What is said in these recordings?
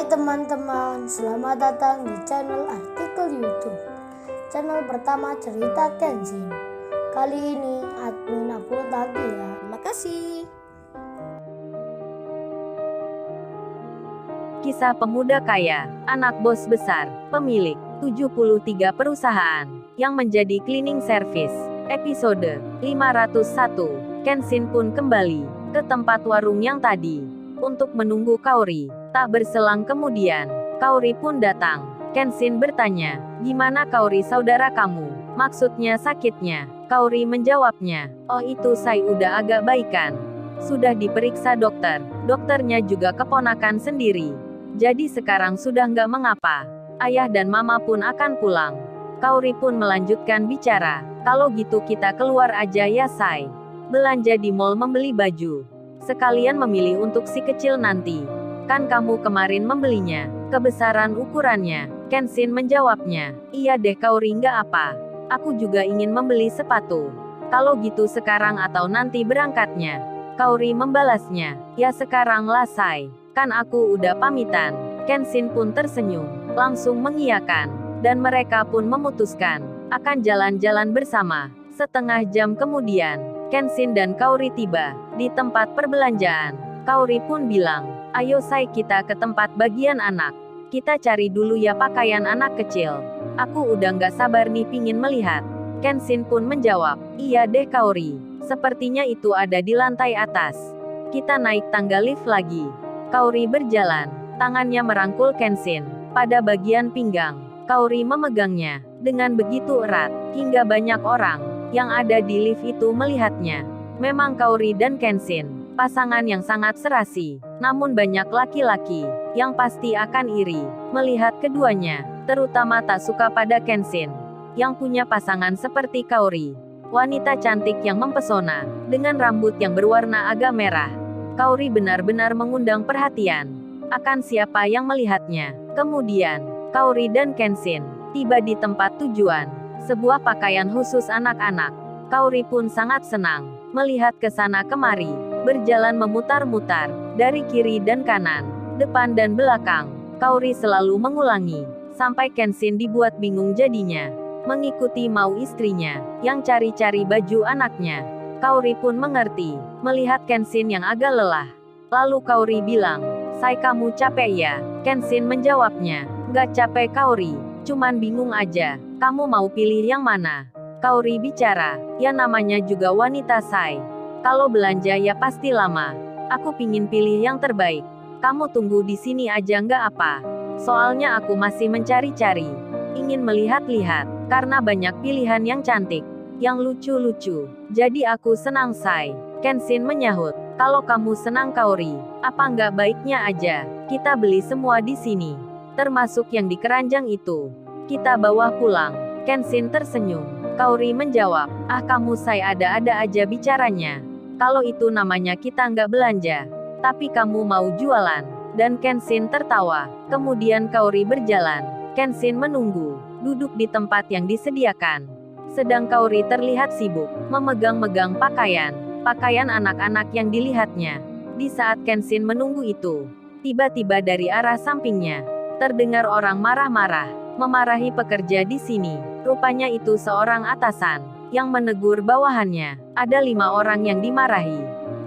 Hai teman-teman, selamat datang di channel artikel YouTube. Channel pertama cerita Kenshin. Kali ini admin upload lagi ya. Terima kasih. Kisah pemuda kaya, anak bos besar, pemilik 73 perusahaan, yang menjadi cleaning service. Episode 501. Kenshin pun kembali ke tempat warung yang tadi untuk menunggu Kaori. Tak berselang kemudian, Kaori pun datang. Kenshin bertanya, "Gimana Kaori saudara kamu? Maksudnya sakitnya?" Kaori menjawabnya, "Oh itu saya udah agak baikan. Sudah diperiksa dokter. Dokternya juga keponakan sendiri. Jadi sekarang sudah nggak mengapa. Ayah dan mama pun akan pulang." Kaori pun melanjutkan bicara, "Kalau gitu kita keluar aja ya Sai. Belanja di mall membeli baju. Sekalian memilih untuk si kecil nanti. Kan kamu kemarin membelinya. Kebesaran ukurannya." Kenshin menjawabnya, "Iya deh Kaori nggak apa. Aku juga ingin membeli sepatu. Kalau gitu sekarang atau nanti berangkatnya?" Kaori membalasnya, "Ya sekarang lah Sai. Kan aku udah pamitan." Kenshin pun tersenyum, langsung mengiyakan. Dan mereka pun memutuskan akan jalan-jalan bersama. Setengah jam kemudian, Kenshin dan Kaori tiba di tempat perbelanjaan. Kaori pun bilang, "Ayo Sai kita ke tempat bagian anak. Kita cari dulu ya pakaian anak kecil. Aku udah nggak sabar nih pingin melihat." Kenshin pun menjawab, "Iya deh Kaori. Sepertinya itu ada di lantai atas. Kita naik tangga lift lagi." Kaori berjalan, tangannya merangkul Kenshin pada bagian pinggang. Kaori memegangnya dengan begitu erat, hingga banyak orang yang ada di lift itu melihatnya. Memang Kaori dan Kenshin, pasangan yang sangat serasi. Namun banyak laki-laki yang pasti akan iri melihat keduanya, terutama tak suka pada Kenshin yang punya pasangan seperti Kaori. Wanita cantik yang mempesona, dengan rambut yang berwarna agak merah. Kaori benar-benar mengundang perhatian akan siapa yang melihatnya. Kemudian, Kaori dan Kenshin tiba di tempat tujuan, sebuah pakaian khusus anak-anak. Kaori pun sangat senang melihat ke sana kemari, berjalan memutar-mutar dari kiri dan kanan, depan dan belakang. Kaori selalu mengulangi sampai Kenshin dibuat bingung jadinya, mengikuti mau istrinya yang cari-cari baju anaknya. Kaori pun mengerti melihat Kenshin yang agak lelah. Lalu Kaori bilang, "Sai kamu capek ya?" Kenshin menjawabnya, "Nggak capek Kaori, cuman bingung aja. Kamu mau pilih yang mana?" Kaori bicara, "Ya namanya juga wanita Sai. Kalau belanja ya pasti lama. Aku pingin pilih yang terbaik. Kamu tunggu di sini aja nggak apa? Soalnya aku masih mencari-cari. Ingin melihat-lihat, karena banyak pilihan yang cantik, yang lucu-lucu. Jadi aku senang Sai." Kenshin menyahut, "Kalau kamu senang Kaori, apa nggak baiknya aja kita beli semua di sini? Termasuk yang di keranjang itu. Kita bawa pulang." Kenshin tersenyum. Kaori menjawab, "Ah kamu Sai ada-ada aja bicaranya. Kalau itu namanya kita nggak belanja. Tapi kamu mau jualan." Dan Kenshin tertawa. Kemudian Kaori berjalan. Kenshin menunggu, duduk di tempat yang disediakan. Sedang Kaori terlihat sibuk, memegang-megang pakaian anak-anak yang dilihatnya. Di saat Kenshin menunggu itu, tiba-tiba dari arah sampingnya, terdengar orang marah-marah, memarahi pekerja di sini. Rupanya itu seorang atasan, yang menegur bawahannya. Ada 5 orang yang dimarahi.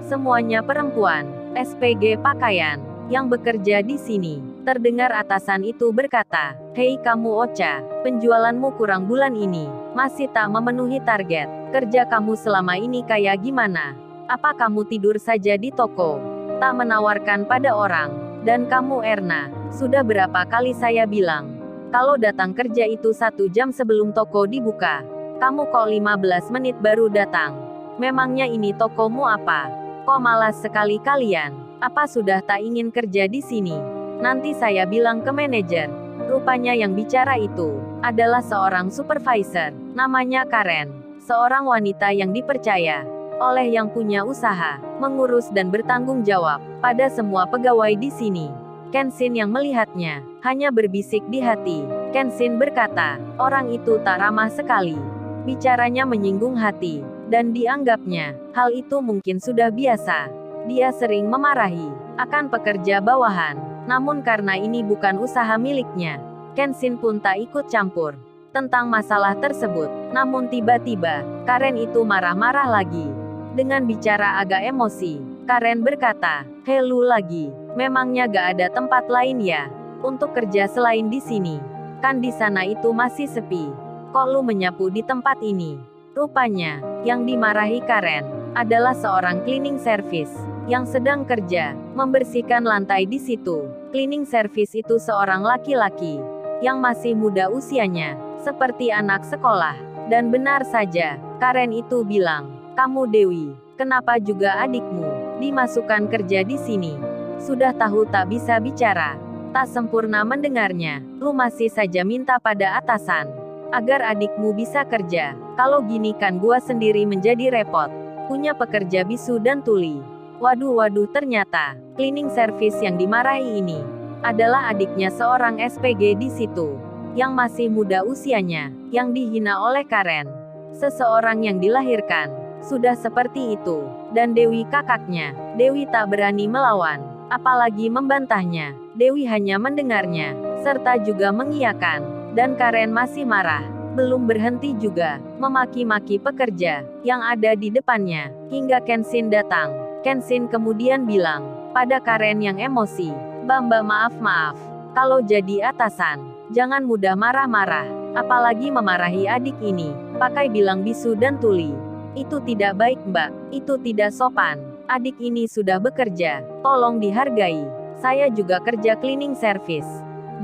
Semuanya perempuan, SPG pakaian, yang bekerja di sini. Terdengar atasan itu berkata, "Hei kamu Ocha, penjualanmu kurang bulan ini. Masih tak memenuhi target. Kerja kamu selama ini kayak gimana? Apa kamu tidur saja di toko? Tak menawarkan pada orang? Dan kamu Erna, sudah berapa kali saya bilang? Kalau datang kerja itu 1 jam sebelum toko dibuka. Kamu kok 15 menit baru datang? Memangnya ini tokomu apa? Kok malas sekali kalian? Apa sudah tak ingin kerja di sini? Nanti saya bilang ke manajer." Rupanya yang bicara itu adalah seorang supervisor, namanya Karen. Seorang wanita yang dipercaya oleh yang punya usaha, mengurus dan bertanggung jawab pada semua pegawai di sini. Kenshin yang melihatnya, hanya berbisik di hati. Kenshin berkata, orang itu tak ramah sekali. Bicaranya menyinggung hati, dan dianggapnya, hal itu mungkin sudah biasa. Dia sering memarahi akan pekerja bawahan, Namun karena ini bukan usaha miliknya, Kenshin pun tak ikut campur tentang masalah tersebut. Namun tiba-tiba, Karen itu marah-marah lagi. Dengan bicara agak emosi, Karen berkata, "Hei lu lagi, memangnya gak ada tempat lain ya untuk kerja selain di sini? Kan di sana itu masih sepi. Kok lu menyapu di tempat ini?" Rupanya, yang dimarahi Karen adalah seorang cleaning service yang sedang kerja membersihkan lantai di situ. Cleaning service itu seorang laki-laki yang masih muda usianya, seperti anak sekolah. Dan benar saja, Karen itu bilang, "Kamu Dewi, kenapa juga adikmu dimasukkan kerja di sini? Sudah tahu tak bisa bicara, tak sempurna mendengarnya, lu masih saja minta pada atasan agar adikmu bisa kerja. Kalau gini kan gua sendiri menjadi repot. Punya pekerja bisu dan tuli." Waduh, ternyata cleaning service yang dimarahi ini adalah adiknya seorang SPG di situ, yang masih muda usianya, yang dihina oleh Karen. Seseorang yang dilahirkan sudah seperti itu, dan Dewi kakaknya. Dewi tak berani melawan, apalagi membantahnya. Dewi hanya mendengarnya, serta juga mengiyakan. Dan Karen masih marah. Belum berhenti juga memaki-maki pekerja yang ada di depannya, hingga Kenshin datang. Kenshin kemudian bilang pada Karen yang emosi, "Mbak, maaf. Kalau jadi atasan, jangan mudah marah-marah, apalagi memarahi adik ini, pakai bilang bisu dan tuli. Itu tidak baik Mbak, itu tidak sopan. Adik ini sudah bekerja, tolong dihargai. Saya juga kerja cleaning service,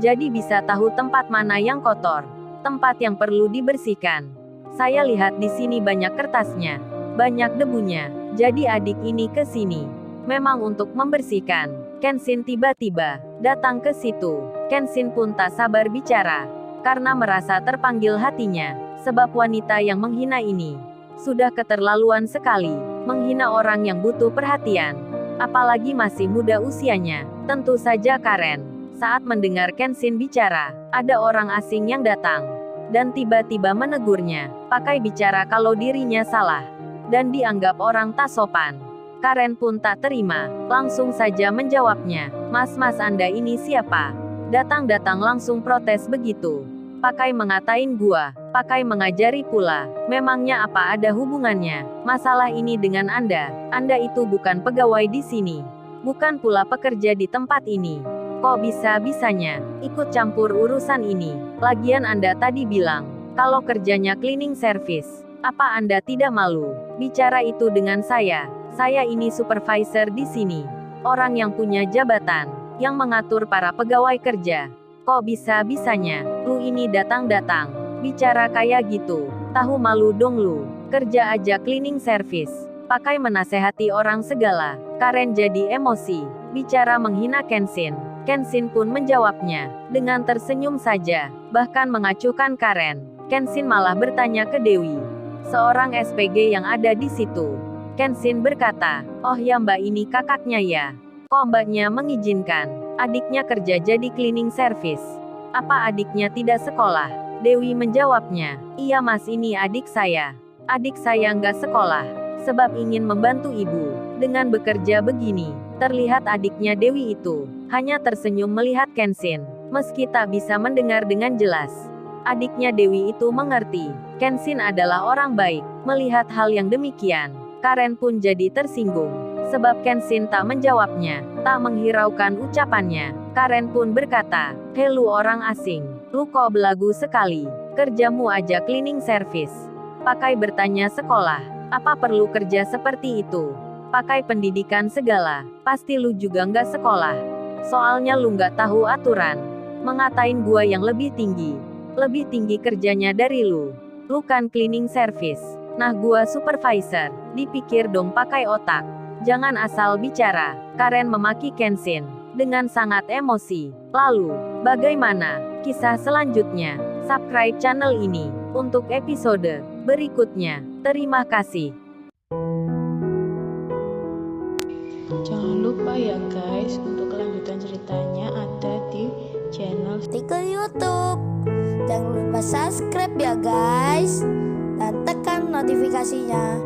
jadi bisa tahu tempat mana yang kotor, tempat yang perlu dibersihkan. Saya lihat di sini banyak kertasnya, banyak debunya, jadi adik ini ke sini memang untuk membersihkan." Kenshin tiba-tiba datang ke situ. Kenshin pun tak sabar bicara, karena merasa terpanggil hatinya, sebab wanita yang menghina ini sudah keterlaluan sekali, menghina orang yang butuh perhatian, apalagi masih muda usianya. Tentu saja Karen, saat mendengar Kenshin bicara, ada orang asing yang datang dan tiba-tiba menegurnya, pakai bicara kalau dirinya salah dan dianggap orang tak sopan. Karen pun tak terima, langsung saja menjawabnya, Mas Anda ini siapa? Datang-datang langsung protes begitu. Pakai mengatain gua, pakai mengajari pula. Memangnya apa ada hubungannya masalah ini dengan Anda? Anda itu bukan pegawai di sini, bukan pula pekerja di tempat ini. Kok bisa-bisanya ikut campur urusan ini? Lagian Anda tadi bilang kalau kerjanya cleaning service. Apa Anda tidak malu bicara itu dengan saya? Saya ini supervisor di sini, orang yang punya jabatan, yang mengatur para pegawai kerja. Kok bisa-bisanya lu ini datang-datang bicara kayak gitu? Tahu malu dong lu, kerja aja cleaning service, pakai menasehati orang segala. Karen jadi emosi, bicara menghina Kenshin. Kenshin pun menjawabnya dengan tersenyum saja, bahkan mengacuhkan Karen. Kenshin malah bertanya ke Dewi, seorang SPG yang ada di situ. Kenshin berkata, "Oh ya Mbak, ini kakaknya ya. Kok Mbaknya mengizinkan adiknya kerja jadi cleaning service? Apa adiknya tidak sekolah?" Dewi menjawabnya, "Iya Mas, ini adik saya. Adik saya nggak sekolah, sebab ingin membantu ibu dengan bekerja begini." Terlihat adiknya Dewi itu hanya tersenyum melihat Kenshin, meski tak bisa mendengar dengan jelas. Adiknya Dewi itu mengerti Kenshin adalah orang baik. Melihat hal yang demikian, Karen pun jadi tersinggung, sebab Kenshin tak menjawabnya, tak menghiraukan ucapannya. Karen pun berkata, "Hei lu orang asing, lu kok belagu sekali, kerjamu aja cleaning service. Pakai bertanya sekolah, apa perlu kerja seperti itu? Pakai pendidikan segala, pasti lu juga nggak sekolah. Soalnya lu nggak tahu aturan. Mengatain gua yang lebih tinggi kerjanya dari lu. Lu kan cleaning service. Nah gua supervisor, dipikir dong pakai otak. Jangan asal bicara." Karen memaki Kenshin dengan sangat emosi. Lalu, bagaimana kisah selanjutnya? Subscribe channel ini untuk episode berikutnya. Terima kasih. Jangan lupa ya guys, untuk kelanjutan ceritanya ada di channel Artikel YouTube. Jangan lupa subscribe ya guys, dan tekan notifikasinya